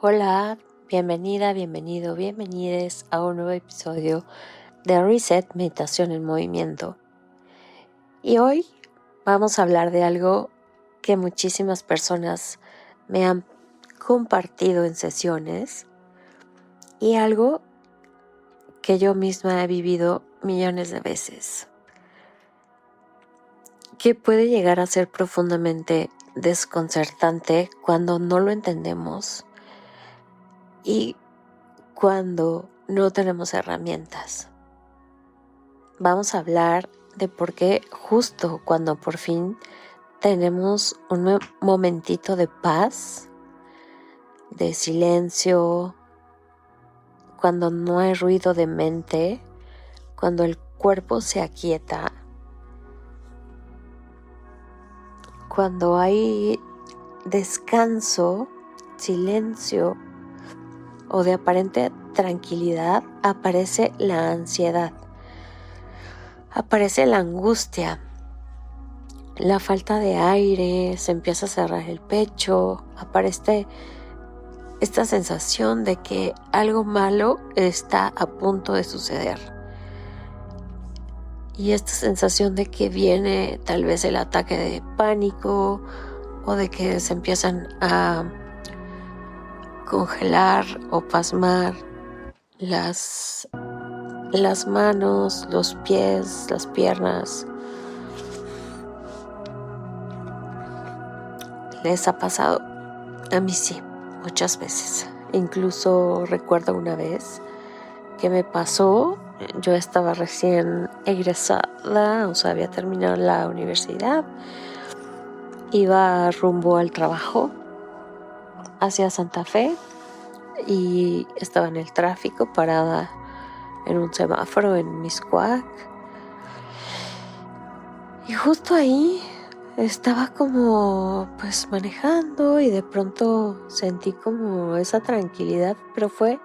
Hola, bienvenida, bienvenido, bienvenides a un nuevo episodio de Reset Meditación en Movimiento. Y hoy vamos a hablar de algo que muchísimas personas me han compartido en sesiones y algo que yo misma he vivido millones de veces, que puede llegar a ser profundamente desconcertante cuando no lo entendemos y cuando no tenemos herramientas. Vamos a hablar de por qué justo cuando por fin tenemos un momentito de paz, de silencio, cuando no hay ruido de mente, cuando el cuerpo se aquieta, cuando hay descanso, silencio o de aparente tranquilidad, aparece la ansiedad, aparece la angustia, la falta de aire, se empieza a cerrar el pecho, aparece esta sensación de que algo malo está a punto de suceder. Y esta sensación de que viene tal vez el ataque de pánico o de que se empiezan a congelar o pasmar las manos, los pies, las piernas. ¿Les ha pasado? A mí sí, muchas veces. Incluso recuerdo una vez que me pasó, yo estaba recién egresada, había terminado la universidad, iba rumbo al trabajo hacia Santa Fe y estaba en el tráfico parada en un semáforo en Mixcoac. Y justo ahí estaba como manejando y de pronto sentí como esa tranquilidad, pero fue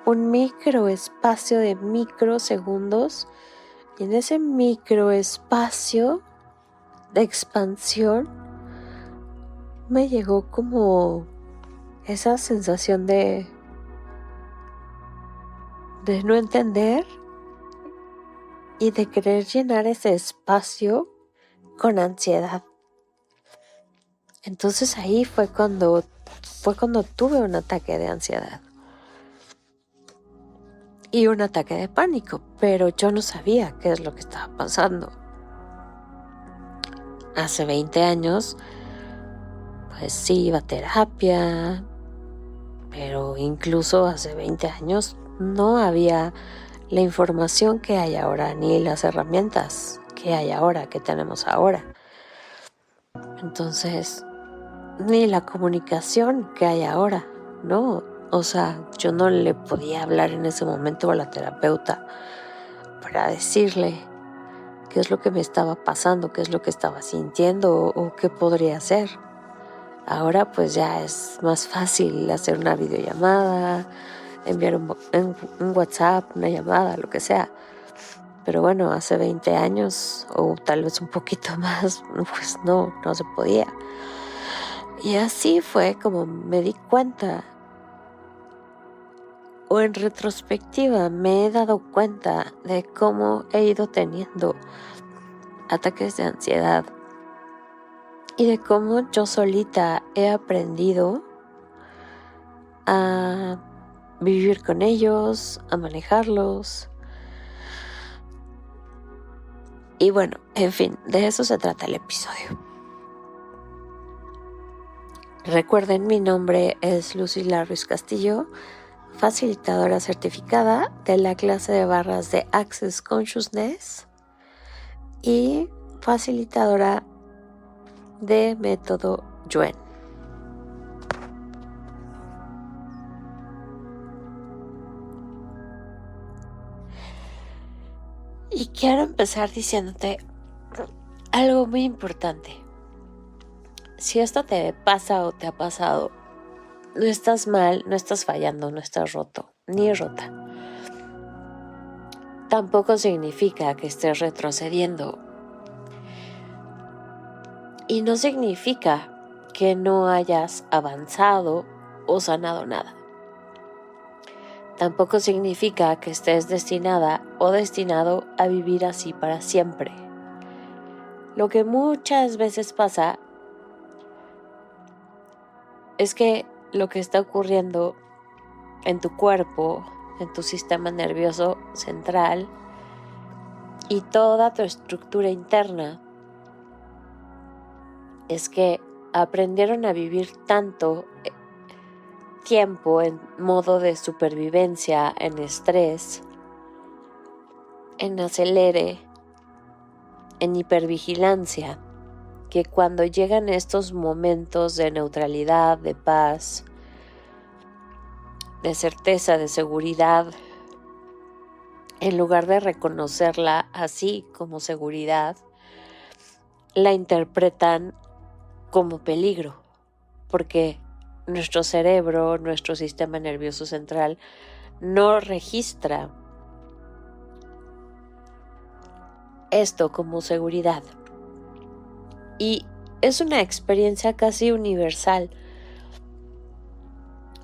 un microespacio de microsegundos y en ese microespacio de expansión me llegó como esa sensación de no entender y de querer llenar ese espacio con ansiedad. Entonces ahí fue cuando tuve un ataque de ansiedad y un ataque de pánico, pero yo no sabía qué es lo que estaba pasando. Hace 20 años, sí iba a terapia, pero incluso hace 20 años no había la información que hay ahora, ni las herramientas que hay ahora, que tenemos ahora. Entonces, ni la comunicación que hay ahora, ¿no? Yo no le podía hablar en ese momento a la terapeuta para decirle qué es lo que me estaba pasando, qué es lo que estaba sintiendo o qué podría hacer. Ahora ya es más fácil hacer una videollamada, enviar un WhatsApp, una llamada, lo que sea. Pero bueno, hace 20 años o tal vez un poquito más, no se podía. Y así fue como me di cuenta, o en retrospectiva me he dado cuenta de cómo he ido teniendo ataques de ansiedad y de cómo yo solita he aprendido a vivir con ellos, a manejarlos. Y bueno, en fin, de eso se trata el episodio. Recuerden, mi nombre es Lucila Ruiz Castillo, facilitadora certificada de la clase de barras de Access Consciousness y facilitadora de método Yuen. Y quiero empezar diciéndote algo muy importante. Si esto te pasa o te ha pasado, no estás mal, no estás fallando, no estás roto, ni rota. Tampoco significa que estés retrocediendo. Y no significa que no hayas avanzado o sanado nada. tampoco significa que estés destinada o destinado a vivir así para siempre. Lo que muchas veces pasa es que lo que está ocurriendo en tu cuerpo, en tu sistema nervioso central y toda tu estructura interna es que aprendieron a vivir tanto tiempo en modo de supervivencia, en estrés, en acelere, en hipervigilancia, que cuando llegan estos momentos de neutralidad, de paz, de certeza, de seguridad, en lugar de reconocerla así como seguridad, la interpretan como peligro, porque nuestro cerebro, nuestro sistema nervioso central, no registra esto como seguridad. Y es una experiencia casi universal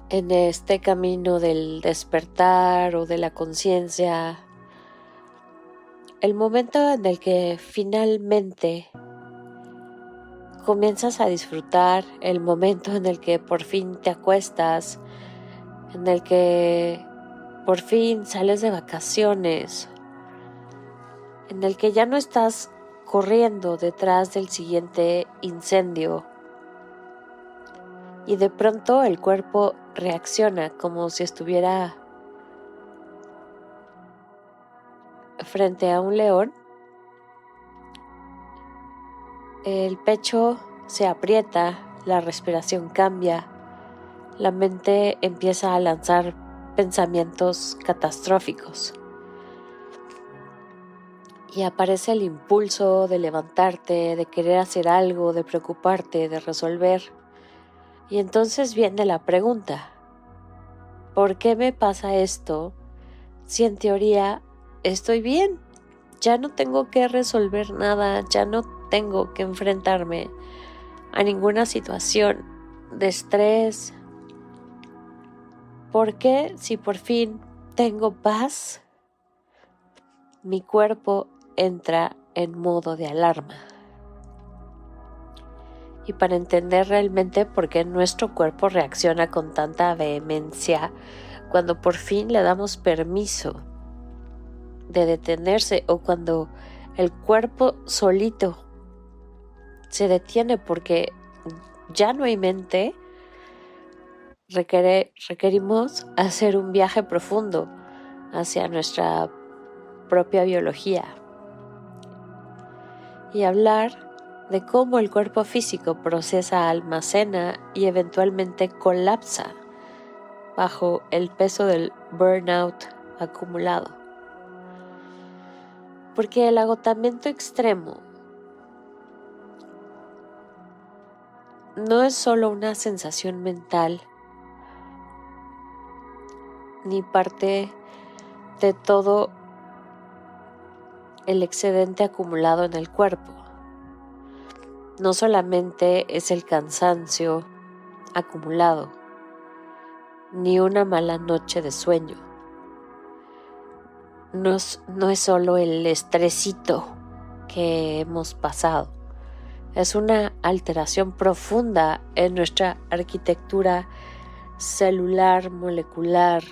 en este camino del despertar o de la conciencia. El momento en el que finalmente comienzas a disfrutar, el momento en el que por fin te acuestas, en el que por fin sales de vacaciones, en el que ya no estás corriendo detrás del siguiente incendio y de pronto el cuerpo reacciona como si estuviera frente a un león. El pecho se aprieta, la respiración cambia, la mente empieza a lanzar pensamientos catastróficos y aparece el impulso de levantarte, de querer hacer algo, de preocuparte, de resolver. Y entonces viene la pregunta: ¿por qué me pasa esto si en teoría estoy bien? Ya no tengo que resolver nada, ya no tengo que enfrentarme a ninguna situación de estrés. ¿Por qué, si por fin tengo paz, mi cuerpo entra en modo de alarma? Y para entender realmente por qué nuestro cuerpo reacciona con tanta vehemencia cuando por fin le damos permiso de detenerse, o cuando el cuerpo solito se detiene porque ya no hay mente, requerimos hacer un viaje profundo hacia nuestra propia biología y hablar de cómo el cuerpo físico procesa, almacena y eventualmente colapsa bajo el peso del burnout acumulado. Porque el agotamiento extremo no es solo una sensación mental, ni parte de todo el excedente acumulado en el cuerpo. No solamente es el cansancio acumulado, ni una mala noche de sueño. No es solo el estresito que hemos pasado. Es una alteración profunda en nuestra arquitectura celular, molecular,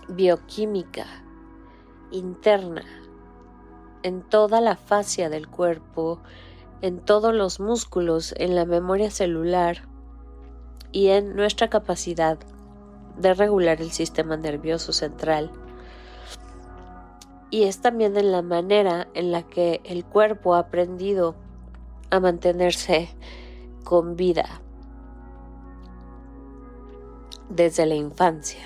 bioquímica, interna, en toda la fascia del cuerpo, en todos los músculos, en la memoria celular y en nuestra capacidad de regular el sistema nervioso central. Y es también en la manera en la que el cuerpo ha aprendido a mantenerse con vida desde la infancia.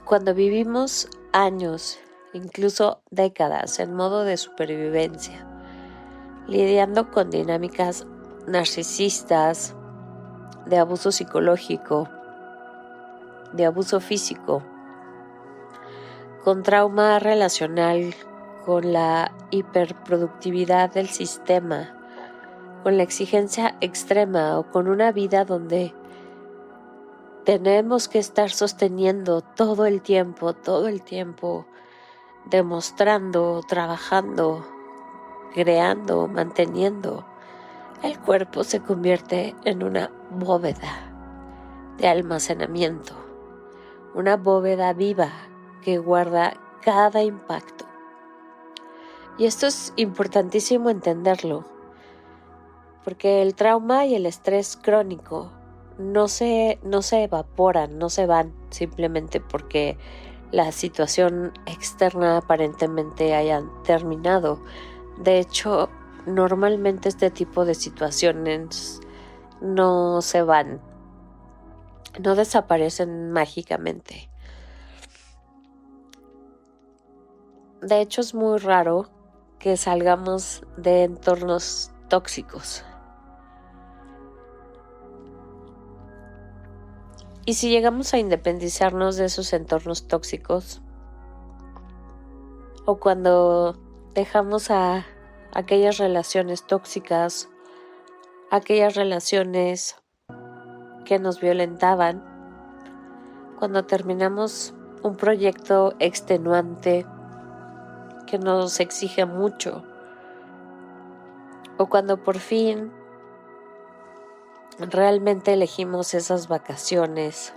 Cuando vivimos años, incluso décadas, en modo de supervivencia, lidiando con dinámicas narcisistas, de abuso psicológico, de abuso físico, con trauma relacional, con la hiperproductividad del sistema, con la exigencia extrema o con una vida donde tenemos que estar sosteniendo todo el tiempo, demostrando, trabajando, creando, manteniendo, el cuerpo se convierte en una bóveda de almacenamiento, una bóveda viva que guarda cada impacto. Y esto es importantísimo entenderlo, porque el trauma y el estrés crónico no se evaporan, no se van simplemente porque la situación externa aparentemente haya terminado. De hecho, normalmente este tipo de situaciones no se van, no desaparecen mágicamente. De hecho, es muy raro que salgamos de entornos tóxicos. Y si llegamos a independizarnos de esos entornos tóxicos, o cuando dejamos a aquellas relaciones tóxicas, aquellas relaciones que nos violentaban, cuando terminamos un proyecto extenuante que nos exige mucho, o cuando por fin realmente elegimos esas vacaciones,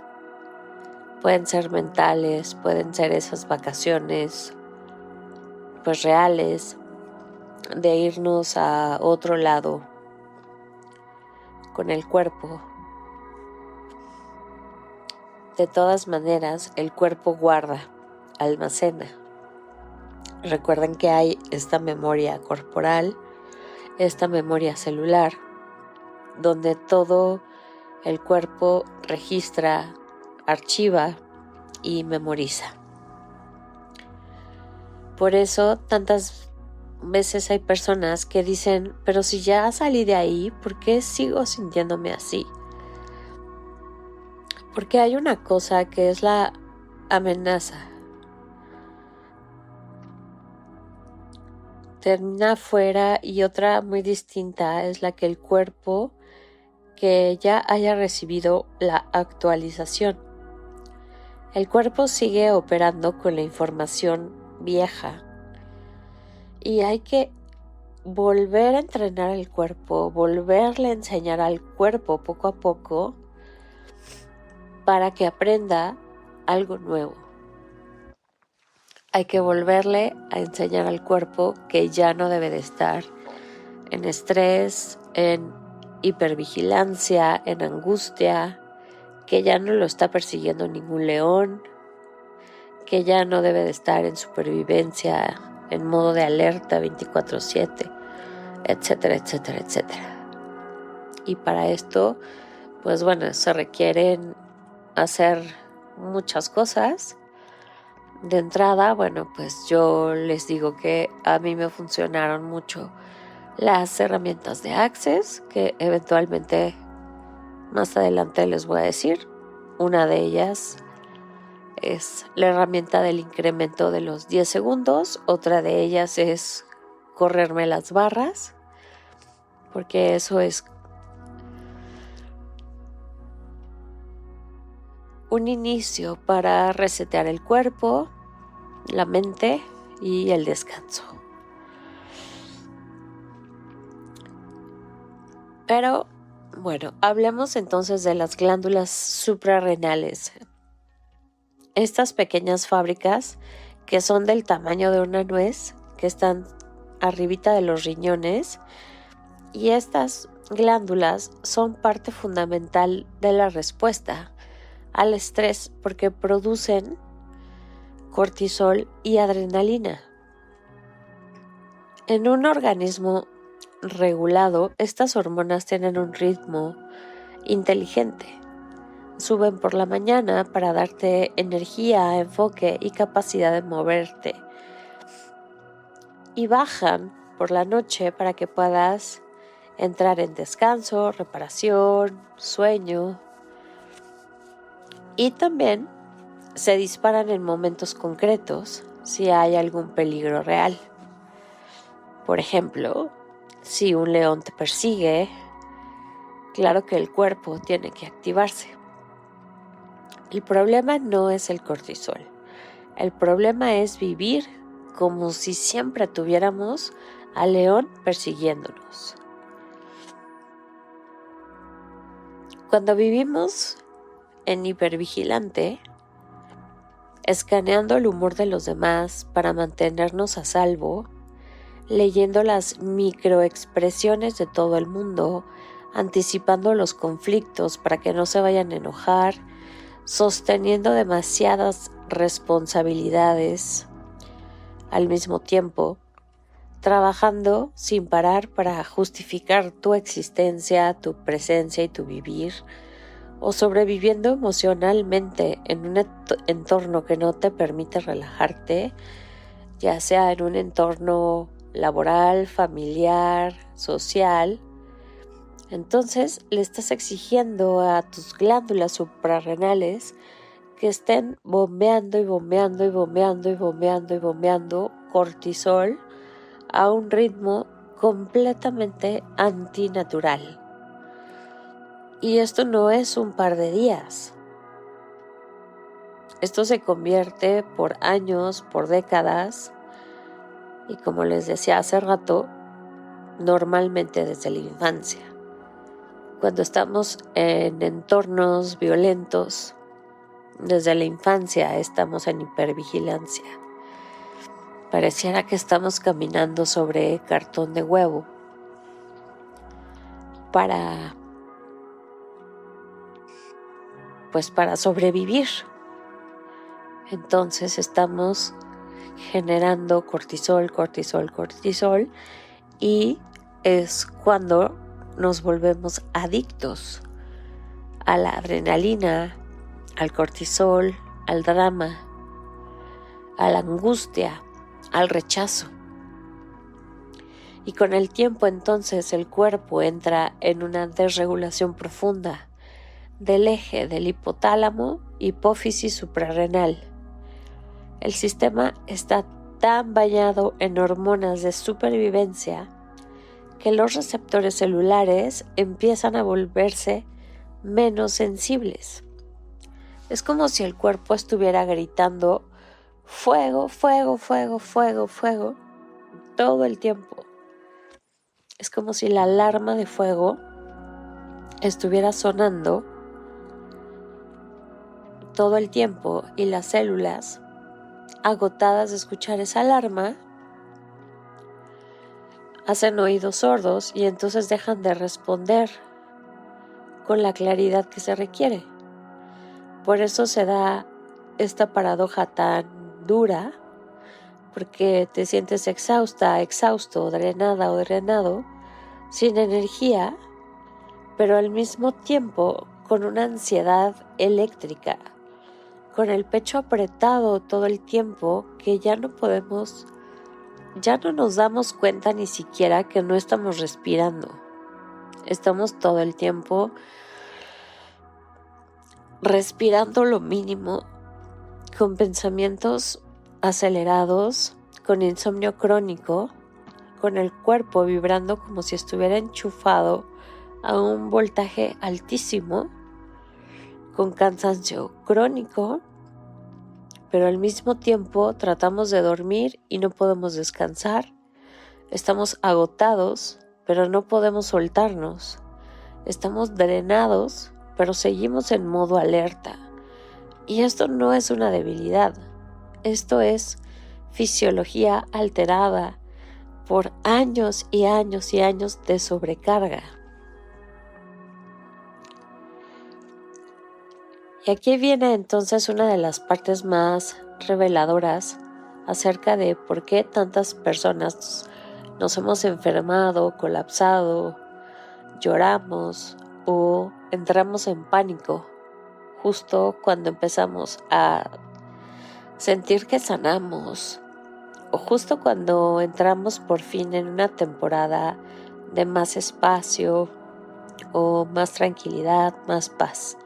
pueden ser mentales, pueden ser esas vacaciones pues reales, de irnos a otro lado con el cuerpo. De todas maneras, el cuerpo guarda, almacena. Recuerden que hay esta memoria corporal, esta memoria celular, donde todo el cuerpo registra, archiva y memoriza. Por eso tantas veces hay personas que dicen, pero si ya salí de ahí, ¿por qué sigo sintiéndome así? Porque hay una cosa que es la amenaza. Termina afuera, y otra muy distinta es la que el cuerpo que ya haya recibido la actualización. El cuerpo sigue operando con la información vieja y hay que volver a entrenar al cuerpo, volverle a enseñar al cuerpo poco a poco para que aprenda algo nuevo. Hay que volverle a enseñar al cuerpo que ya no debe de estar en estrés, en hipervigilancia, en angustia, que ya no lo está persiguiendo ningún león, que ya no debe de estar en supervivencia, en modo de alerta 24/7, etcétera, etcétera, etcétera. Y para esto, pues bueno, se requieren hacer muchas cosas. De entrada, bueno, pues yo les digo que a mí me funcionaron mucho las herramientas de Access, que eventualmente más adelante les voy a decir. Una de ellas es la herramienta del incremento de los 10 segundos. Otra de ellas es correrme las barras, porque eso es un inicio para resetear el cuerpo, la mente y el descanso. Pero bueno, hablemos entonces de las glándulas suprarrenales. Estas pequeñas fábricas que son del tamaño de una nuez, que están arribita de los riñones, y estas glándulas son parte fundamental de la respuesta al estrés porque producen cortisol y adrenalina. En un organismo regulado, estas hormonas tienen un ritmo inteligente. Suben por la mañana para darte energía, enfoque y capacidad de moverte. Y bajan por la noche para que puedas entrar en descanso, reparación, sueño. Y también se disparan en momentos concretos si hay algún peligro real. Por ejemplo, si un león te persigue, claro que el cuerpo tiene que activarse. El problema no es el cortisol. El problema es vivir como si siempre tuviéramos al león persiguiéndonos. Cuando vivimos en hipervigilante, escaneando el humor de los demás para mantenernos a salvo, leyendo las microexpresiones de todo el mundo, anticipando los conflictos para que no se vayan a enojar, sosteniendo demasiadas responsabilidades al mismo tiempo, trabajando sin parar para justificar tu existencia, tu presencia y tu vivir, o sobreviviendo emocionalmente en un entorno que no te permite relajarte, ya sea en un entorno laboral, familiar, social. Entonces le estás exigiendo a tus glándulas suprarrenales que estén bombeando y bombeando y bombeando y bombeando y bombeando cortisol a un ritmo completamente antinatural. Y esto no es un par de días. Esto se convierte por años, por décadas, y como les decía hace rato, normalmente desde la infancia. Cuando estamos en entornos violentos, desde la infancia estamos en hipervigilancia. Pareciera que estamos caminando sobre cartón de huevo para sobrevivir. Entonces estamos generando cortisol y es cuando nos volvemos adictos a la adrenalina, al cortisol, al drama, a la angustia, al rechazo. Y con el tiempo entonces el cuerpo entra en una desregulación profunda del eje del hipotálamo, hipófisis suprarrenal. El sistema está tan bañado en hormonas de supervivencia que los receptores celulares empiezan a volverse menos sensibles. Es como si el cuerpo estuviera gritando fuego, fuego, fuego, fuego, fuego todo el tiempo. Es como si la alarma de fuego estuviera sonando todo el tiempo y las células, agotadas de escuchar esa alarma, hacen oídos sordos y entonces dejan de responder con la claridad que se requiere. Por eso se da esta paradoja tan dura, porque te sientes exhausta, exhausto, drenada o drenado, sin energía, pero al mismo tiempo con una ansiedad eléctrica, con el pecho apretado todo el tiempo, que ya no nos damos cuenta ni siquiera que no estamos respirando. Estamos todo el tiempo respirando lo mínimo, con pensamientos acelerados, con insomnio crónico, con el cuerpo vibrando como si estuviera enchufado a un voltaje altísimo, con cansancio crónico, pero al mismo tiempo tratamos de dormir y no podemos descansar. Estamos agotados, pero no podemos soltarnos. Estamos drenados, pero seguimos en modo alerta. Y esto no es una debilidad. Esto es fisiología alterada por años y años y años de sobrecarga. Y aquí viene entonces una de las partes más reveladoras acerca de por qué tantas personas nos hemos enfermado, colapsado, lloramos o entramos en pánico justo cuando empezamos a sentir que sanamos, o justo cuando entramos por fin en una temporada de más espacio o más tranquilidad, más paz.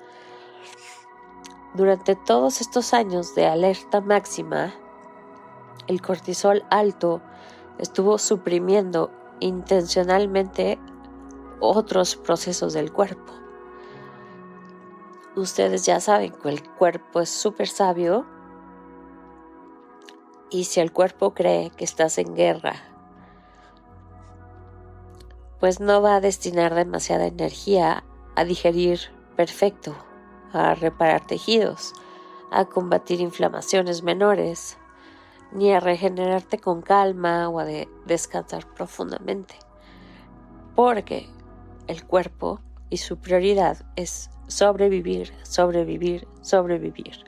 Durante todos estos años de alerta máxima, el cortisol alto estuvo suprimiendo intencionalmente otros procesos del cuerpo. ustedes ya saben que el cuerpo es súper sabio, y si el cuerpo cree que estás en guerra, pues no va a destinar demasiada energía a digerir perfecto, a reparar tejidos, a combatir inflamaciones menores, ni a regenerarte con calma o a descansar profundamente, porque el cuerpo y su prioridad es sobrevivir, sobrevivir, sobrevivir.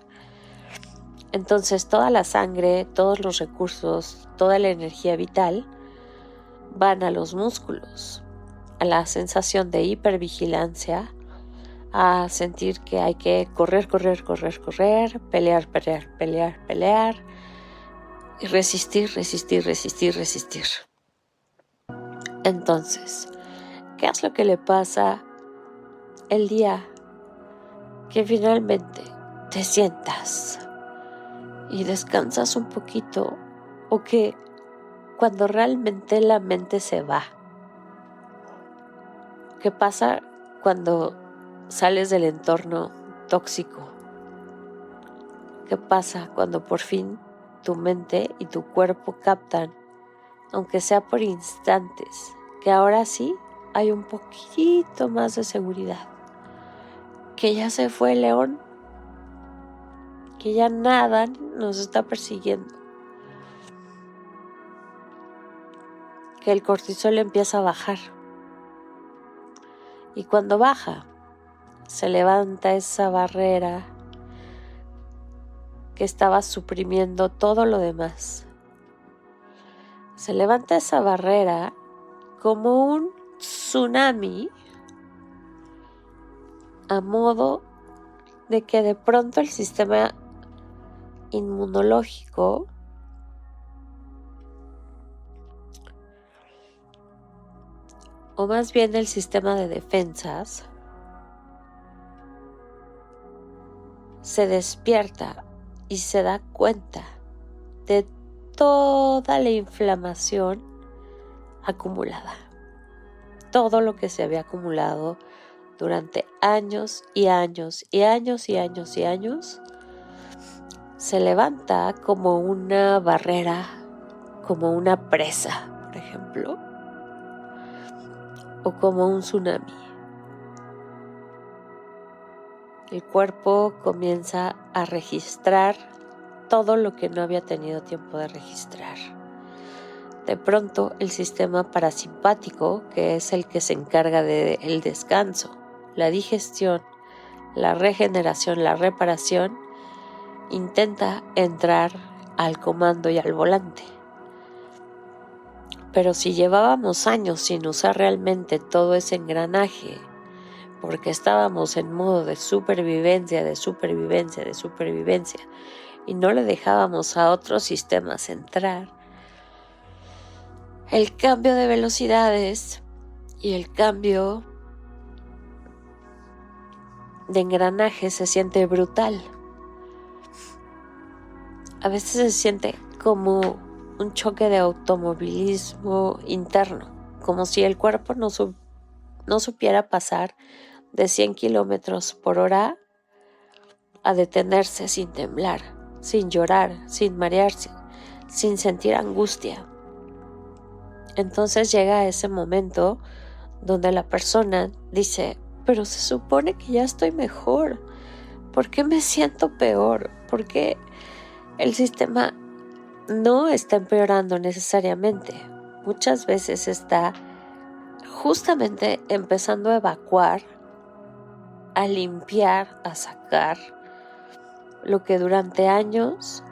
Entonces toda la sangre, todos los recursos, toda la energía vital van a los músculos, a la sensación de hipervigilancia, a sentir que hay que correr, correr, correr, correr, pelear, pelear, pelear, pelear y resistir, resistir, resistir, resistir. Entonces, ¿qué es lo que le pasa el día que finalmente te sientas y descansas un poquito, o que cuando realmente la mente se va? ¿Qué pasa cuando sales del entorno tóxico? ¿Qué pasa cuando por fin tu mente y tu cuerpo captan, aunque sea por instantes, que ahora sí hay un poquito más de seguridad? Que ya se fue el león, que ya nada nos está persiguiendo, que el cortisol empieza a bajar. Y cuando baja, se levanta esa barrera que estaba suprimiendo todo lo demás. Se levanta esa barrera como un tsunami, a modo de que de pronto el sistema inmunológico o más bien el sistema de defensas se despierta y se da cuenta de toda la inflamación acumulada, todo lo que se había acumulado durante años y años y años y años y años, se levanta como una barrera, como una presa, por ejemplo, o como un tsunami. El cuerpo comienza a registrar todo lo que no había tenido tiempo de registrar. De pronto, el sistema parasimpático, que es el que se encarga del descanso, la digestión, la regeneración, la reparación, intenta entrar al comando y al volante. Pero si llevábamos años sin usar realmente todo ese engranaje, porque estábamos en modo de supervivencia, de supervivencia, de supervivencia, y no le dejábamos a otros sistemas entrar, el cambio de velocidades y el cambio de engranaje se siente brutal. A veces se siente como un choque de automovilismo interno, como si el cuerpo no supiera pasar de 100 kilómetros por hora a detenerse sin temblar, sin llorar, sin marearse, sin sentir angustia. Entonces llega ese momento donde la persona dice: pero se supone que ya estoy mejor, ¿por qué me siento peor? ¿Por qué el sistema no está empeorando necesariamente? Muchas veces está justamente empezando a evacuar, a limpiar, a sacar lo que durante años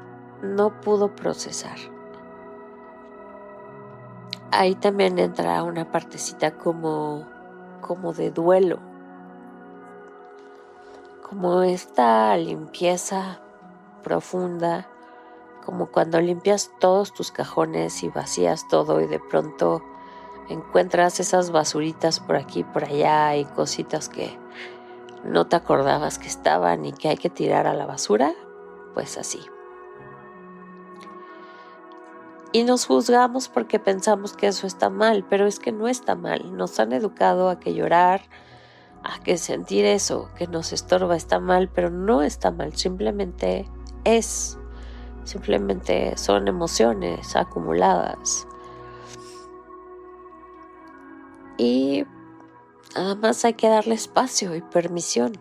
no pudo procesar. Ahí también entra una partecita como de duelo, como esta limpieza profunda, como cuando limpias todos tus cajones y vacías todo y de pronto encuentras esas basuritas por aquí y por allá y cositas que no te acordabas que estaban y que hay que tirar a la basura. Pues así. Y nos juzgamos porque pensamos que eso está mal, pero es que no está mal. Nos han educado a que llorar a que sentir eso que nos estorba está mal, pero no está mal, simplemente son emociones acumuladas. Y nada más hay que darle espacio y permisión.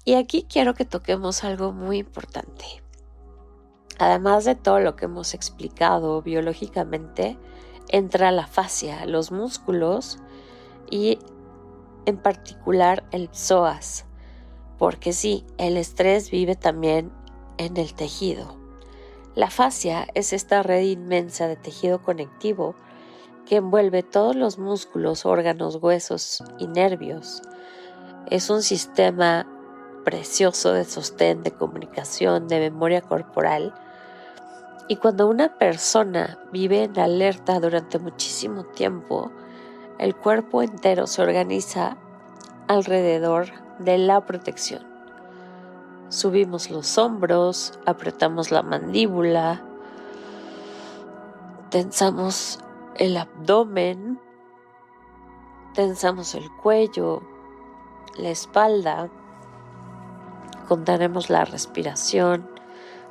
Y aquí quiero que toquemos algo muy importante. Además de todo lo que hemos explicado biológicamente, entra la fascia, los músculos y en particular el psoas, porque sí, el estrés vive también en el tejido. La fascia es esta red inmensa de tejido conectivo que envuelve todos los músculos, órganos, huesos y nervios. Es un sistema precioso de sostén, de comunicación, de memoria corporal. Y cuando una persona vive en alerta durante muchísimo tiempo, el cuerpo entero se organiza alrededor de la protección. Subimos los hombros, apretamos la mandíbula, tensamos el abdomen, tensamos el cuello, la espalda, contenemos la respiración,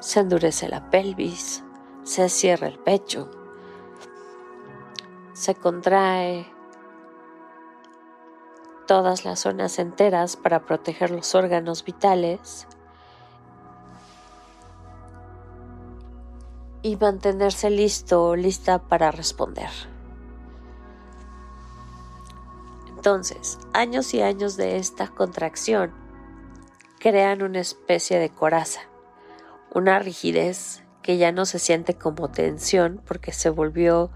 se endurece la pelvis, se cierra el pecho, se contrae todas las zonas enteras para proteger los órganos vitales y mantenerse listo o lista para responder. Entonces, años y años de esta contracción crean una especie de coraza, una rigidez que ya no se siente como tensión porque se volvió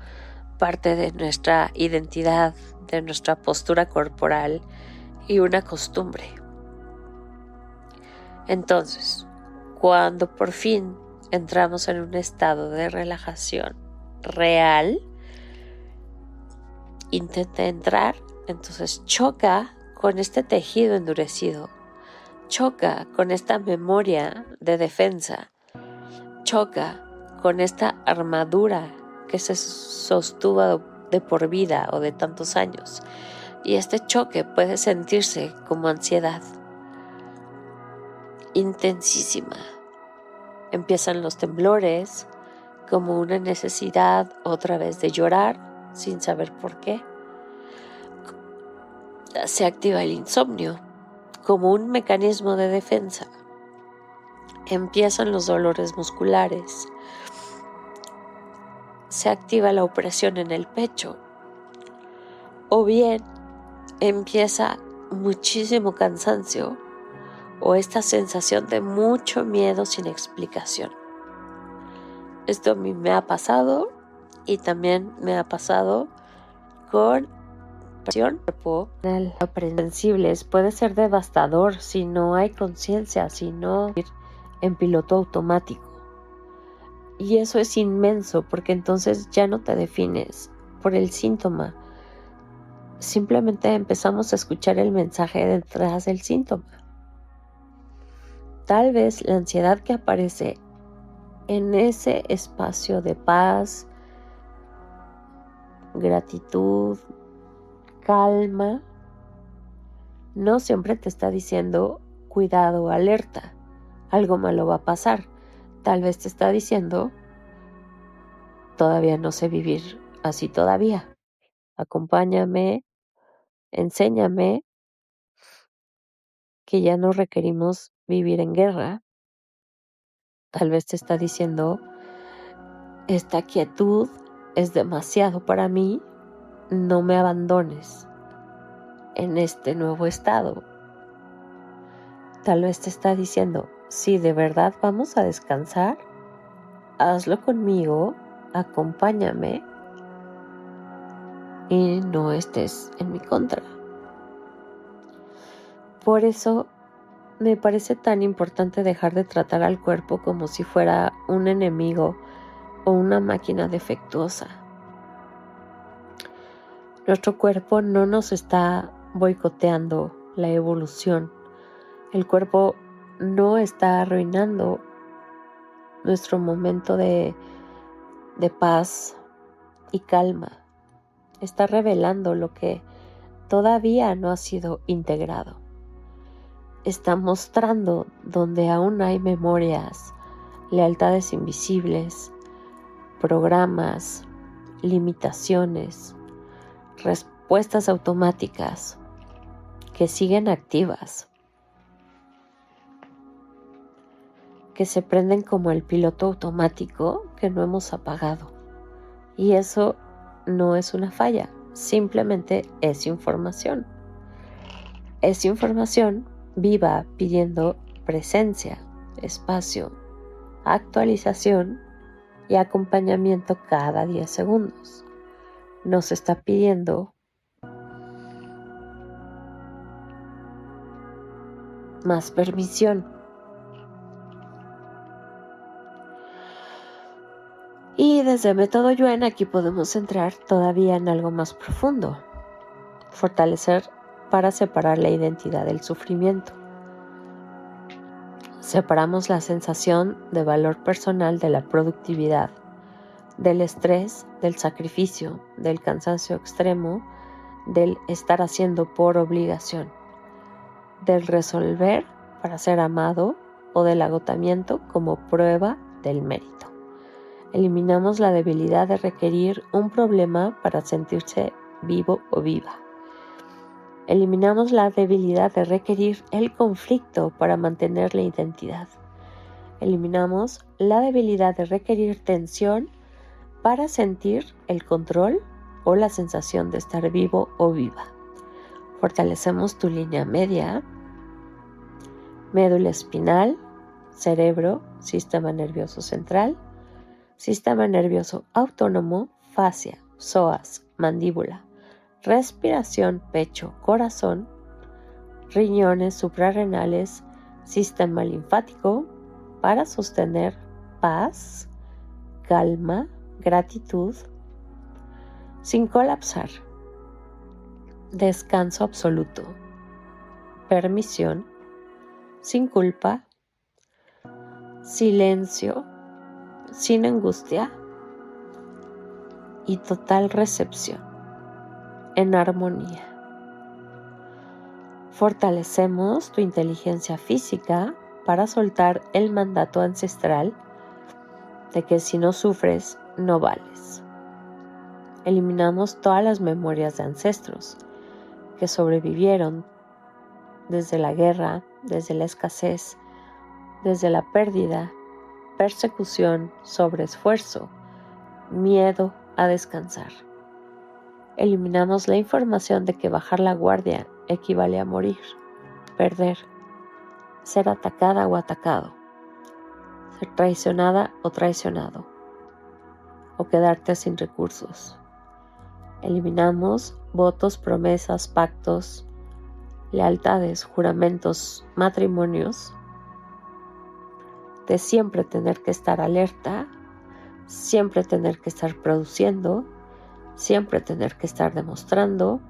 parte de nuestra identidad, de nuestra postura corporal y una costumbre. Entonces, cuando por fin entramos en un estado de relajación real, intenta entrar, entonces choca con este tejido endurecido, choca con esta memoria de defensa, choca con esta armadura que se sostuvo de por vida o de tantos años. Y este choque puede sentirse como ansiedad intensísima. Empiezan los temblores, como una necesidad otra vez de llorar sin saber por qué. Se activa el insomnio como un mecanismo de defensa. Empiezan los dolores musculares. Se activa la opresión en el pecho. O bien empieza muchísimo cansancio o esta sensación de mucho miedo sin explicación. Esto a mí me ha pasado y también me ha pasado con cuerpo aprensibles. Puede ser devastador si no hay conciencia, si no en piloto automático. Y eso es inmenso porque entonces ya no te defines por el síntoma. Simplemente empezamos a escuchar el mensaje detrás del síntoma. Tal vez la ansiedad que aparece en ese espacio de paz, gratitud, calma, no siempre te está diciendo cuidado, alerta, algo malo va a pasar. Tal vez te está diciendo todavía no sé vivir así todavía. Acompáñame, enséñame que ya no requerimos vivir en guerra. Tal vez te está diciendo esta quietud es demasiado para mí, no me abandones en este nuevo estado. Tal vez te está diciendo, si de verdad vamos a descansar, hazlo conmigo, acompáñame y no estés en mi contra. Por eso me parece tan importante dejar de tratar al cuerpo como si fuera un enemigo o una máquina defectuosa. Nuestro cuerpo no nos está boicoteando la evolución. El cuerpo no está arruinando nuestro momento de paz y calma. está revelando lo que todavía no ha sido integrado. Está mostrando donde aún hay memorias, lealtades invisibles, programas, limitaciones, respuestas automáticas que siguen activas, que se prenden como el piloto automático que no hemos apagado. Y eso no es una falla, simplemente es información. Es información viva pidiendo presencia, espacio, actualización y acompañamiento cada 10 segundos. Nos está pidiendo más permisión. Y desde Método Yuen aquí podemos entrar todavía en algo más profundo. Fortalecer para separar la identidad del sufrimiento. Separamos la sensación de valor personal de la productividad, del estrés, del sacrificio, del cansancio extremo, del estar haciendo por obligación, del resolver para ser amado o del agotamiento como prueba del mérito. Eliminamos la debilidad de requerir un problema para sentirse vivo o viva. Eliminamos la debilidad de requerir el conflicto para mantener la identidad. Eliminamos la debilidad de requerir tensión para sentir el control o la sensación de estar vivo o viva. Fortalecemos tu línea media, médula espinal, cerebro, sistema nervioso central, sistema nervioso autónomo, fascia, psoas, mandíbula, respiración, pecho, corazón, riñones suprarrenales, sistema linfático, para sostener paz, calma, gratitud, sin colapsar, descanso absoluto, permisión, sin culpa, silencio, sin angustia y total recepción, en armonía. Fortalecemos tu inteligencia física para soltar el mandato ancestral de que si no sufres, no vales. Eliminamos todas las memorias de ancestros que sobrevivieron desde la guerra, desde la escasez, desde la pérdida, persecución, sobreesfuerzo, miedo a descansar. Eliminamos la información de que bajar la guardia equivale a morir, perder, ser atacada o atacado, ser traicionada o traicionado, o quedarte sin recursos. Eliminamos votos, promesas, pactos, lealtades, juramentos, matrimonios, de siempre tener que estar alerta, siempre tener que estar produciendo, siempre tener que estar demostrando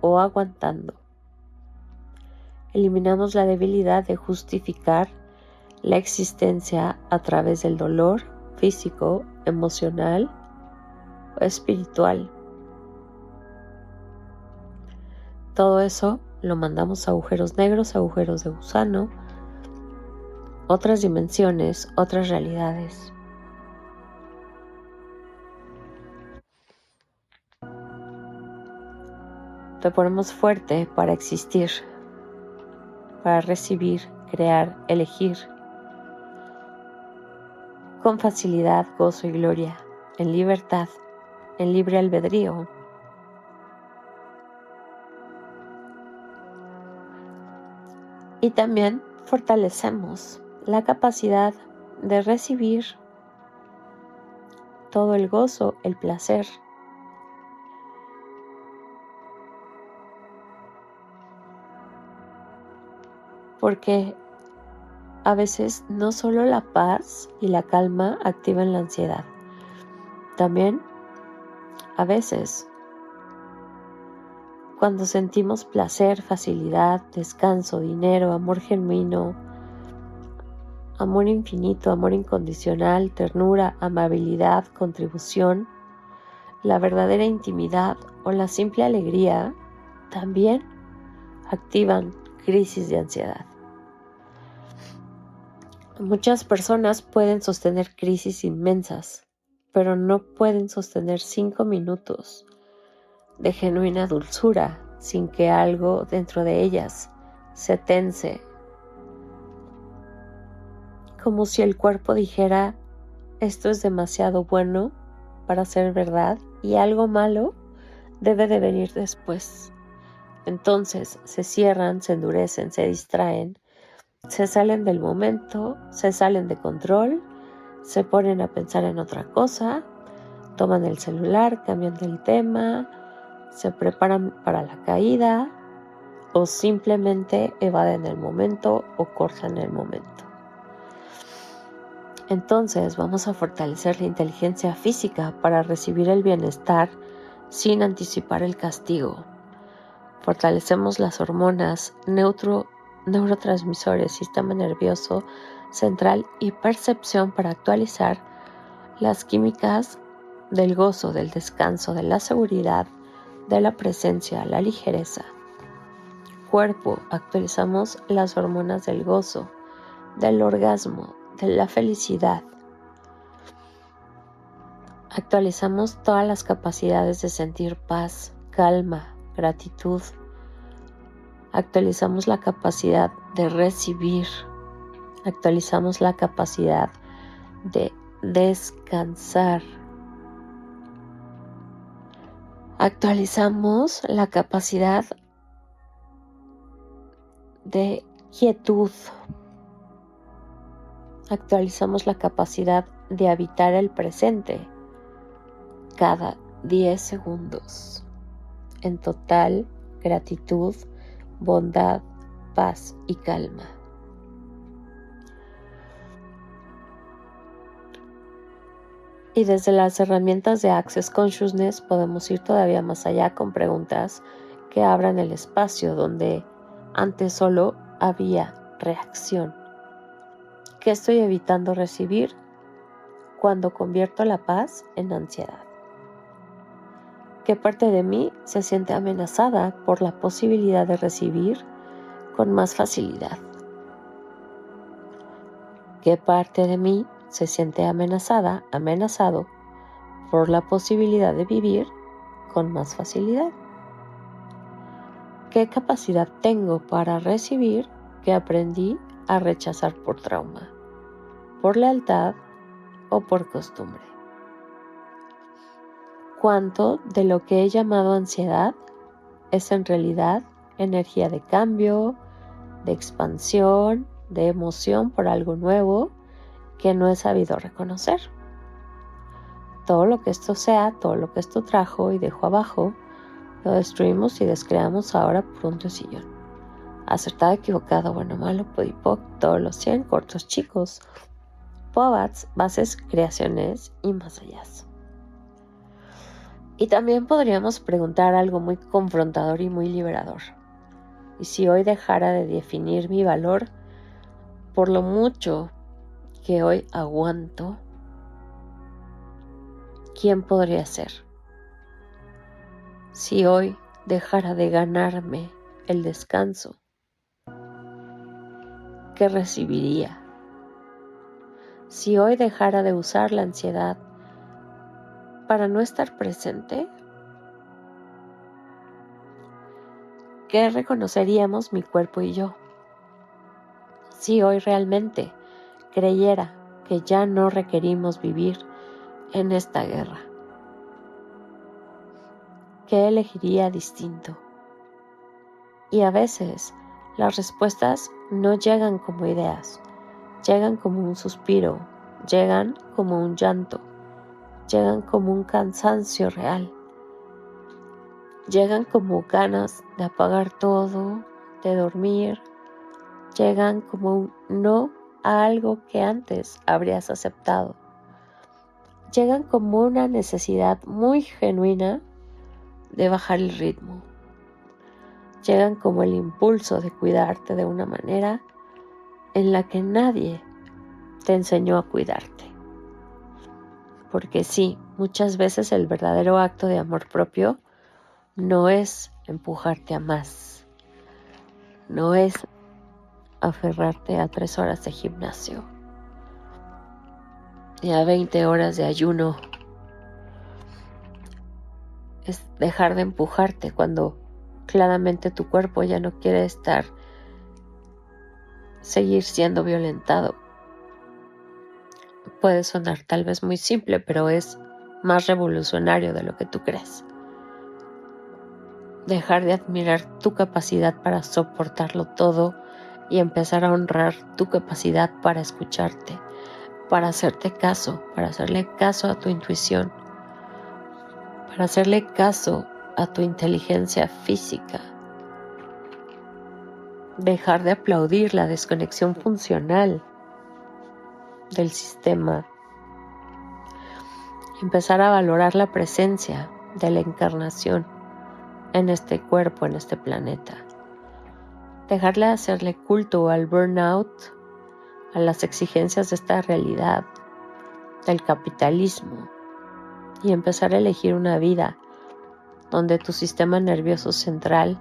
o aguantando. Eliminamos la debilidad de justificar la existencia a través del dolor físico, emocional o espiritual. Todo eso lo mandamos a agujeros negros, agujeros de gusano, otras dimensiones, otras realidades. Te ponemos fuerte para existir, para recibir, crear, elegir, con facilidad, gozo y gloria, en libertad, en libre albedrío. Y también fortalecemos la capacidad de recibir todo el gozo, el placer, porque a veces no solo la paz y la calma activan la ansiedad, también a veces cuando sentimos placer, facilidad, descanso, dinero, amor genuino, amor infinito, amor incondicional, ternura, amabilidad, contribución, la verdadera intimidad o la simple alegría también activan crisis de ansiedad. Muchas personas pueden sostener crisis inmensas, pero no pueden sostener 5 minutos de genuina dulzura sin que algo dentro de ellas se tense, como si el cuerpo dijera: esto es demasiado bueno para ser verdad y algo malo debe de venir después. Entonces se cierran, se endurecen, se distraen, se salen del momento, se salen de control, se ponen a pensar en otra cosa, toman el celular, cambian del tema, se preparan para la caída o simplemente evaden el momento o cortan el momento. Entonces vamos a fortalecer la inteligencia física para recibir el bienestar sin anticipar el castigo. Fortalecemos las hormonas, neurotransmisores, sistema nervioso central y percepción para actualizar las químicas del gozo, del descanso, de la seguridad, de la presencia, la ligereza. Cuerpo, actualizamos las hormonas del gozo, del orgasmo, de la felicidad. Actualizamos todas las capacidades de sentir paz, calma, gratitud. Actualizamos la capacidad de recibir. Actualizamos la capacidad de descansar. Actualizamos la capacidad de quietud. Actualizamos la capacidad de habitar el presente cada 10 segundos en total gratitud, bondad, paz y calma. Y desde las herramientas de Access Consciousness podemos ir todavía más allá con preguntas que abran el espacio donde antes solo había reacción. ¿Qué estoy evitando recibir cuando convierto la paz en ansiedad? ¿Qué parte de mí se siente amenazada por la posibilidad de recibir con más facilidad? ¿Qué parte de mí se siente amenazado por la posibilidad de vivir con más facilidad? ¿Qué capacidad tengo para recibir que aprendí a rechazar por trauma, por lealtad o por costumbre? ¿Cuánto de lo que he llamado ansiedad es en realidad energía de cambio, de expansión, de emoción por algo nuevo que no he sabido reconocer? Todo lo que esto sea, todo lo que esto trajo y dejó abajo, lo destruimos y descreamos ahora por un sillón. Acertado, equivocado, bueno, malo, podipoc, todos los 100, cortos, chicos, pobats, bases, creaciones y más allá. Y también podríamos preguntar algo muy confrontador y muy liberador. ¿Y si hoy dejara de definir mi valor por lo mucho que hoy aguanto? ¿Quién podría ser? Si hoy dejara de ganarme el descanso, ¿qué recibiría? Si hoy dejara de usar la ansiedad para no estar presente, ¿qué reconoceríamos mi cuerpo y yo? Si hoy realmente creyera que ya no requerimos vivir en esta guerra, ¿qué elegiría distinto? Y a veces las respuestas no llegan como ideas, llegan como un suspiro, llegan como un llanto, llegan como un cansancio real, llegan como ganas de apagar todo, de dormir, llegan como un no a algo que antes habrías aceptado, llegan como una necesidad muy genuina de bajar el ritmo, llegan como el impulso de cuidarte de una manera en la que nadie te enseñó a cuidarte. Porque sí, muchas veces el verdadero acto de amor propio no es empujarte a más, no es aferrarte a 3 horas de gimnasio y a 20 horas de ayuno. Es dejar de empujarte cuando claramente tu cuerpo ya no quiere seguir siendo violentado. Puede sonar tal vez muy simple, pero es más revolucionario de lo que tú crees. Dejar de admirar tu capacidad para soportarlo todo y empezar a honrar tu capacidad para escucharte, para hacerte caso, para hacerle caso a tu intuición, para hacerle caso a tu inteligencia física. Dejar de aplaudir la desconexión funcional del sistema. Empezar a valorar la presencia de la encarnación en este cuerpo, en este planeta. Dejarle de hacerle culto al burnout, a las exigencias de esta realidad, del capitalismo, y empezar a elegir una vida donde tu sistema nervioso central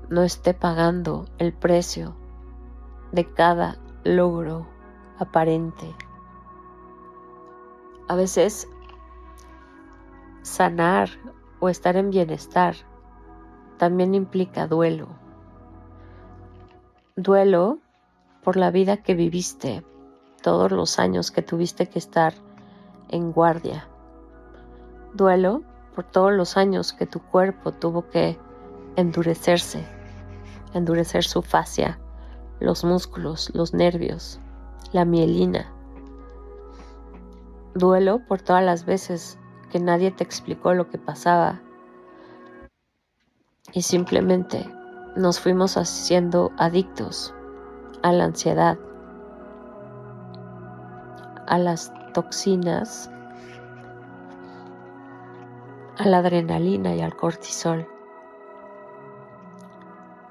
no esté pagando el precio de cada logro aparente. A veces sanar o estar en bienestar también implica duelo. Duelo por la vida que viviste, todos los años que tuviste que estar en guardia. Duelo por todos los años que tu cuerpo tuvo que endurecer su fascia, los músculos, los nervios, la mielina. Duelo por todas las veces que nadie te explicó lo que pasaba y simplemente nos fuimos haciendo adictos a la ansiedad, a las toxinas, a la adrenalina y al cortisol.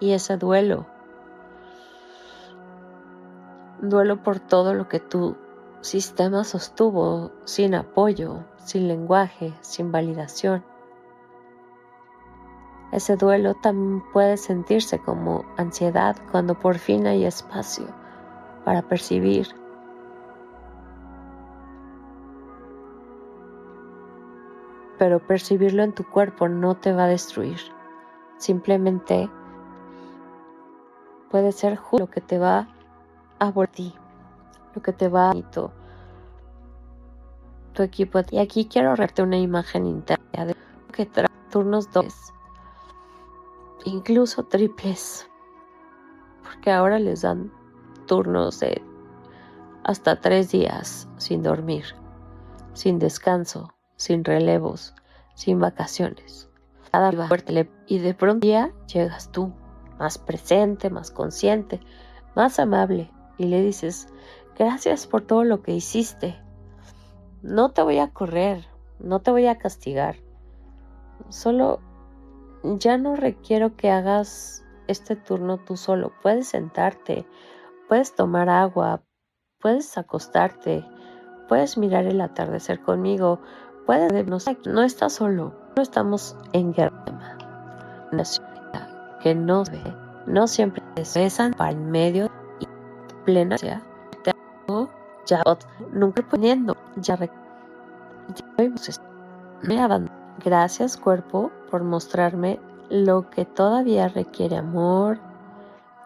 Y ese duelo por todo lo que tu sistema sostuvo sin apoyo, sin lenguaje, sin validación. Ese duelo también puede sentirse como ansiedad cuando por fin hay espacio para percibir. Pero percibirlo en tu cuerpo no te va a destruir. Simplemente puede ser justo lo que te va a volver, lo que te va a tu equipo. Y aquí quiero darte una imagen interna de que trae turnos dobles, incluso triples, porque ahora les dan turnos de hasta 3 días sin dormir, sin descanso, sin relevos, sin vacaciones. Cada día fuerte y de pronto un día llegas tú, más presente, más consciente, más amable, y le dices: gracias por todo lo que hiciste. No te voy a correr, no te voy a castigar. Solo ya no requiero que hagas este turno tú solo. Puedes sentarte, puedes tomar agua, puedes acostarte, puedes mirar el atardecer conmigo, no estás solo, no estamos en guerra. Una ciudad que no siempre se besan para en medio y plena ya nunca poniendo ya me abandono. Gracias, cuerpo, por mostrarme lo que todavía requiere amor,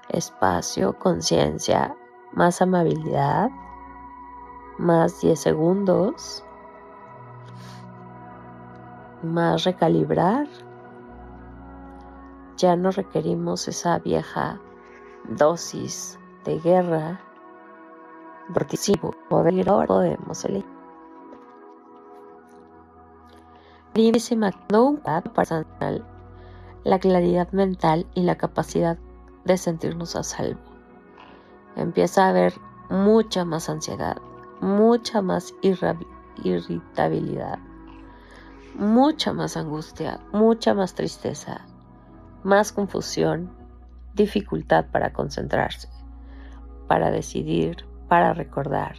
espacio, conciencia, más amabilidad, más 10 segundos, más recalibrar. Ya no requerimos esa vieja dosis de guerra. Ahora podemos elegir. Personal, la claridad mental y la capacidad de sentirnos a salvo. Empieza a haber mucha más ansiedad, mucha más irritabilidad, mucha más angustia, mucha más tristeza, más confusión, dificultad para concentrarse, para decidir, para recordar.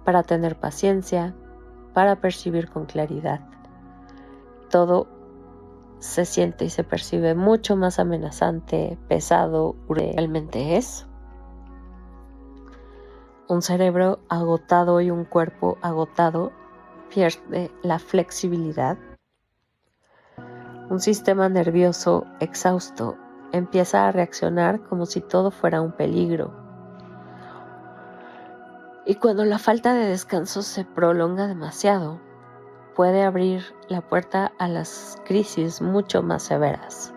para tener paciencia, para percibir con claridad. Todo se siente y se percibe mucho más amenazante, pesado, realmente es. Un cerebro agotado y un cuerpo agotado pierde la flexibilidad. Un sistema nervioso exhausto empieza a reaccionar como si todo fuera un peligro. Y cuando la falta de descanso se prolonga demasiado, puede abrir la puerta a las crisis mucho más severas.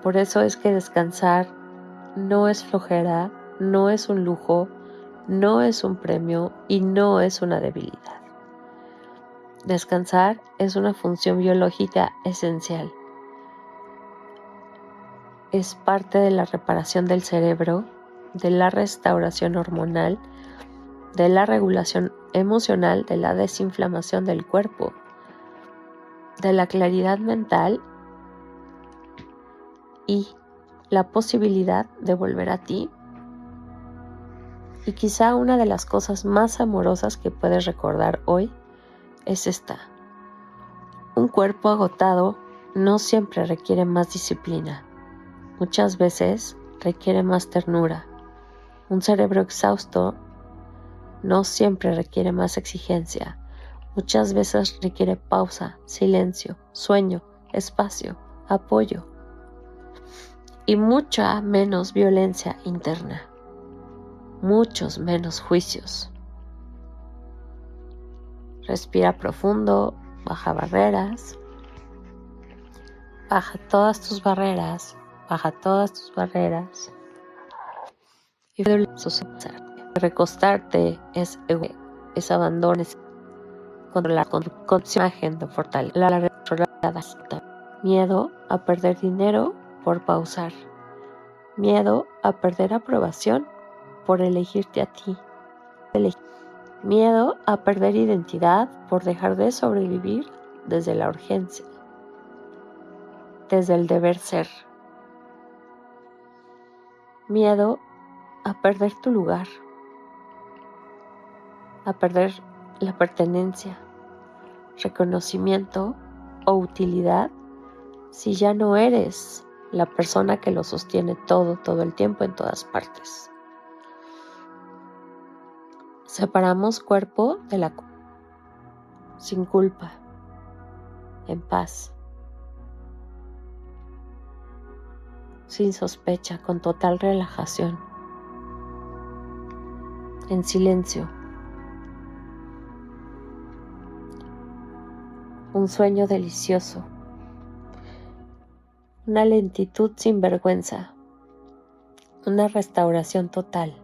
Por eso es que descansar no es flojera, no es un lujo, no es un premio y no es una debilidad. Descansar es una función biológica esencial. Es parte de la reparación del cerebro, de la restauración hormonal, de la regulación emocional, de la desinflamación del cuerpo, de la claridad mental y la posibilidad de volver a ti. Y quizá una de las cosas más amorosas que puedes recordar hoy es esta. Un cuerpo agotado no siempre requiere más disciplina. Muchas veces requiere más ternura. Un cerebro exhausto no siempre requiere más exigencia. Muchas veces requiere pausa, silencio, sueño, espacio, apoyo y mucha menos violencia interna. Muchos menos juicios. Respira profundo, baja barreras. Baja todas tus barreras. Baja todas tus barreras. Y recostarte es ego, es abandono, es controlar con imagen de fortaleza. Miedo a perder dinero por pausar. Miedo a perder aprobación por elegirte a ti. Miedo a perder identidad por dejar de sobrevivir desde la urgencia, desde el deber ser. Miedo a perder tu lugar, a perder la pertenencia, reconocimiento o utilidad si ya no eres la persona que lo sostiene todo el tiempo en todas partes. Separamos cuerpo de la sin culpa, en paz, sin sospecha, con total relajación, en silencio. Un sueño delicioso, una lentitud sin vergüenza, una restauración total,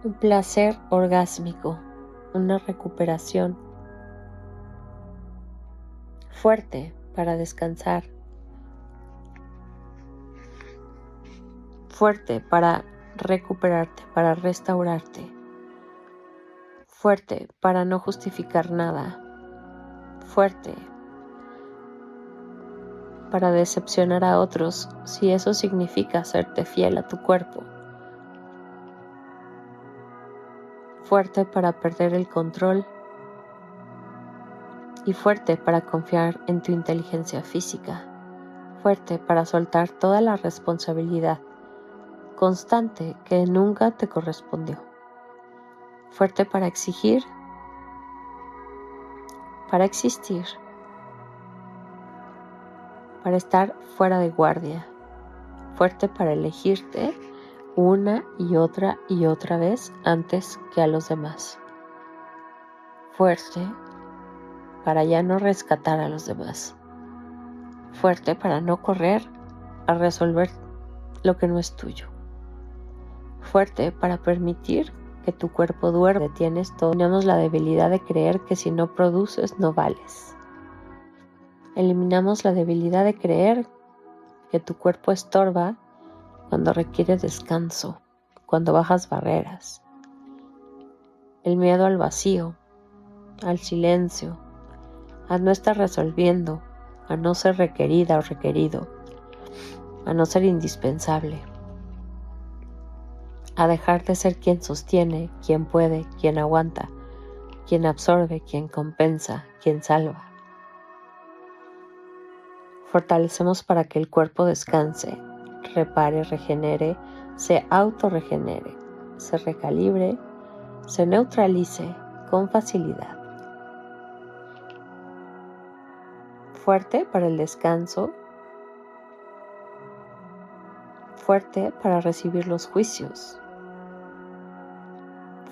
un placer orgásmico, una recuperación fuerte para descansar, fuerte para recuperarte, para restaurarte, fuerte para no justificar nada, fuerte para decepcionar a otros si eso significa serte fiel a tu cuerpo, fuerte para perder el control y fuerte para confiar en tu inteligencia física, fuerte para soltar toda la responsabilidad constante que nunca te correspondió, fuerte para exigir, para existir, para estar fuera de guardia, fuerte para elegirte una y otra vez antes que a los demás, fuerte para ya no rescatar a los demás, fuerte para no correr a resolver lo que no es tuyo, fuerte para permitir que tu cuerpo duerme. Tienes todo. Tenemos la debilidad de creer que si no produces no vales. Eliminamos la debilidad de creer que tu cuerpo estorba cuando requiere descanso, cuando bajas barreras. El miedo al vacío, al silencio, a no estar resolviendo, a no ser requerida o requerido, a no ser indispensable. a dejar de ser quien sostiene, quien puede, quien aguanta, quien absorbe, quien compensa, quien salva. Fortalecemos para que el cuerpo descanse, repare, regenere, se autorregenere, se recalibre, se neutralice con facilidad. Fuerte para el descanso, fuerte para recibir los juicios,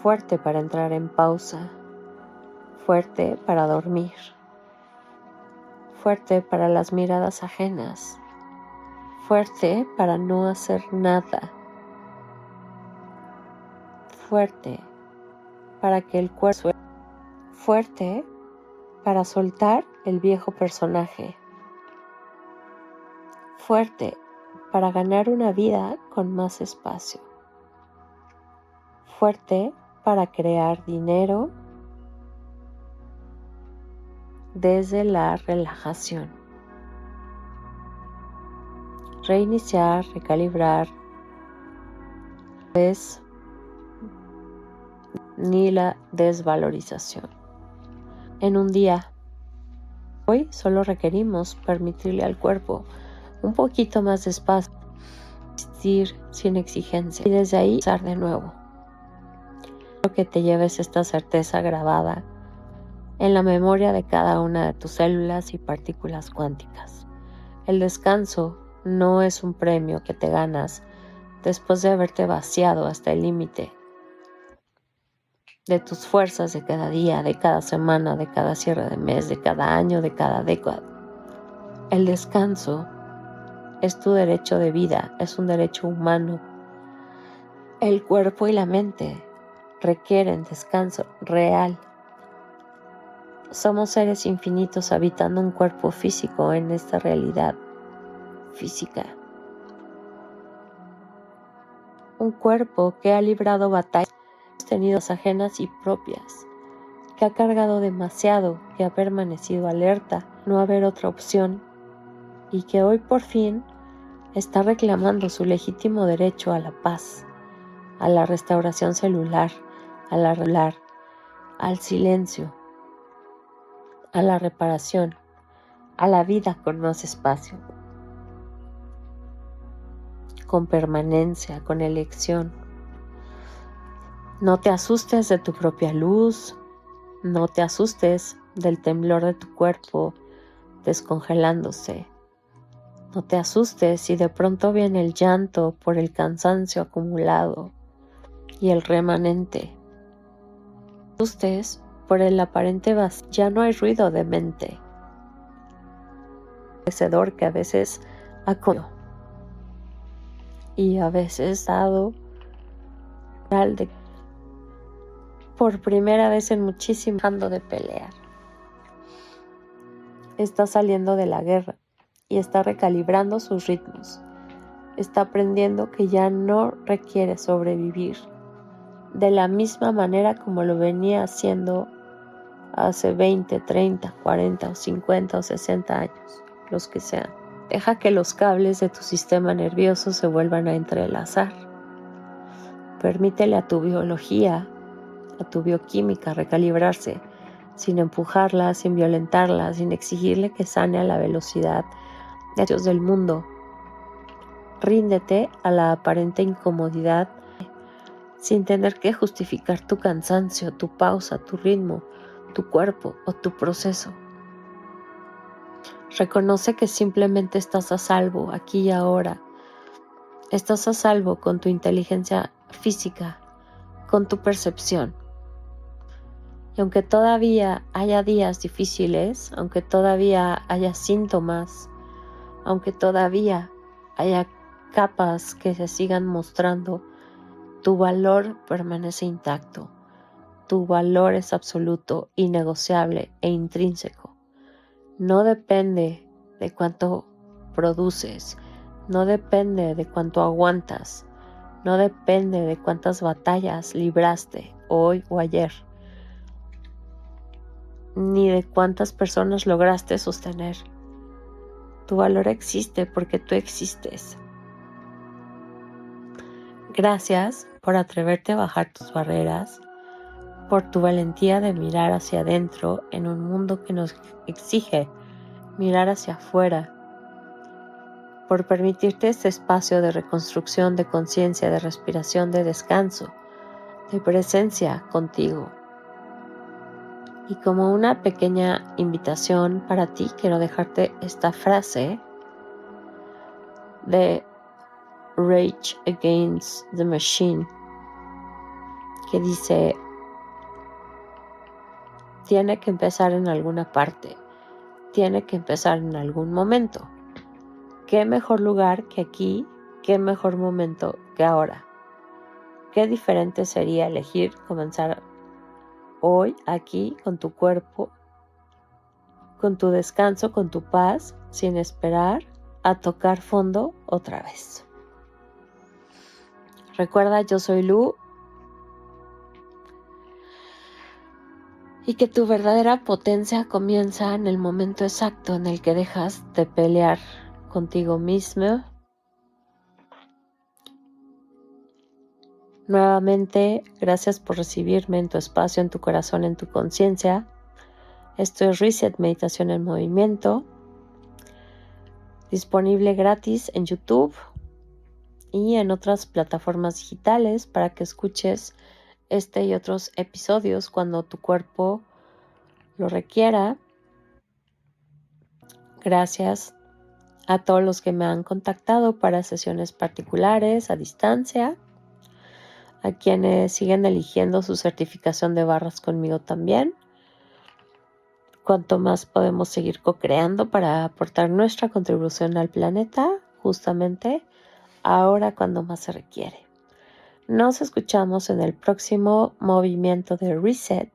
fuerte para entrar en pausa, fuerte para dormir, fuerte para las miradas ajenas, fuerte para no hacer nada, fuerte para que el cuerpo, fuerte para soltar el viejo personaje, fuerte para ganar una vida con más espacio, fuerte para crear dinero desde la relajación. Reiniciar, recalibrar, ni la desvalorización. En un día, hoy solo requerimos permitirle al cuerpo un poquito más de espacio, existir sin exigencia y desde ahí empezar de nuevo. Quiero que te lleves esta certeza grabada en la memoria de cada una de tus células y partículas cuánticas. El descanso no es un premio que te ganas después de haberte vaciado hasta el límite de tus fuerzas de cada día, de cada semana, de cada cierre de mes, de cada año, de cada década. El descanso es tu derecho de vida, es un derecho humano. El cuerpo y la mente requieren descanso real. Somos seres infinitos habitando un cuerpo físico en esta realidad física. Un cuerpo que ha librado batallas tenidas ajenas y propias, que ha cargado demasiado, que ha permanecido alerta, no haber otra opción, y que hoy por fin está reclamando su legítimo derecho a la paz, a la restauración celular, al silencio, a la reparación, a la vida con más espacio, con permanencia, con elección. No te asustes de tu propia luz, no te asustes del temblor de tu cuerpo descongelándose. No te asustes si de pronto viene el llanto por el cansancio acumulado y el remanente. No te asustes por el aparente vacío. Ya no hay ruido de mente. Que a veces ha comido y a veces dado de por primera vez en muchísimo dejando de pelear. Está saliendo de la guerra y está recalibrando sus ritmos. Está aprendiendo que ya no requiere sobrevivir de la misma manera como lo venía haciendo hace 20, 30, 40 o 50 o 60 años, los que sean. Deja que los cables de tu sistema nervioso se vuelvan a entrelazar. Permítele a tu biología, a tu bioquímica recalibrarse, sin empujarla, sin violentarla, sin exigirle que sane a la velocidad de los del mundo. Ríndete a la aparente incomodidad sin tener que justificar tu cansancio, tu pausa, tu ritmo, tu cuerpo o tu proceso. Reconoce que simplemente estás a salvo aquí y ahora. Estás a salvo con tu inteligencia física, con tu percepción. Y aunque todavía haya días difíciles, aunque todavía haya síntomas, aunque todavía haya capas que se sigan mostrando, tu valor permanece intacto. Tu valor es absoluto, innegociable e intrínseco. No depende de cuánto produces, no depende de cuánto aguantas, no depende de cuántas batallas libraste hoy o ayer, ni de cuántas personas lograste sostener. Tu valor existe porque tú existes. Gracias por atreverte a bajar tus barreras, por tu valentía de mirar hacia adentro en un mundo que nos exige mirar hacia afuera, por permitirte este espacio de reconstrucción, de conciencia, de respiración, de descanso, de presencia contigo. Y como una pequeña invitación para ti, quiero dejarte esta frase de Rage Against the Machine, que dice: tiene que empezar en alguna parte, tiene que empezar en algún momento. ¿Qué mejor lugar que aquí? ¿Qué mejor momento que ahora? Qué diferente sería elegir comenzar hoy, aquí, con tu cuerpo, con tu descanso, con tu paz, sin esperar a tocar fondo otra vez. Recuerda, yo soy Lu, y que tu verdadera potencia comienza en el momento exacto en el que dejas de pelear contigo mismo. Nuevamente, gracias por recibirme en tu espacio, en tu corazón, en tu conciencia. Esto es Reset Meditación en Movimiento, disponible gratis en YouTube y en otras plataformas digitales para que escuches este y otros episodios cuando tu cuerpo lo requiera. Gracias a todos los que me han contactado para sesiones particulares a distancia, a quienes siguen eligiendo su certificación de barras conmigo también. Cuanto más podemos seguir co-creando para aportar nuestra contribución al planeta, justamente ahora cuando más se requiere. Nos escuchamos en el próximo movimiento de Reset.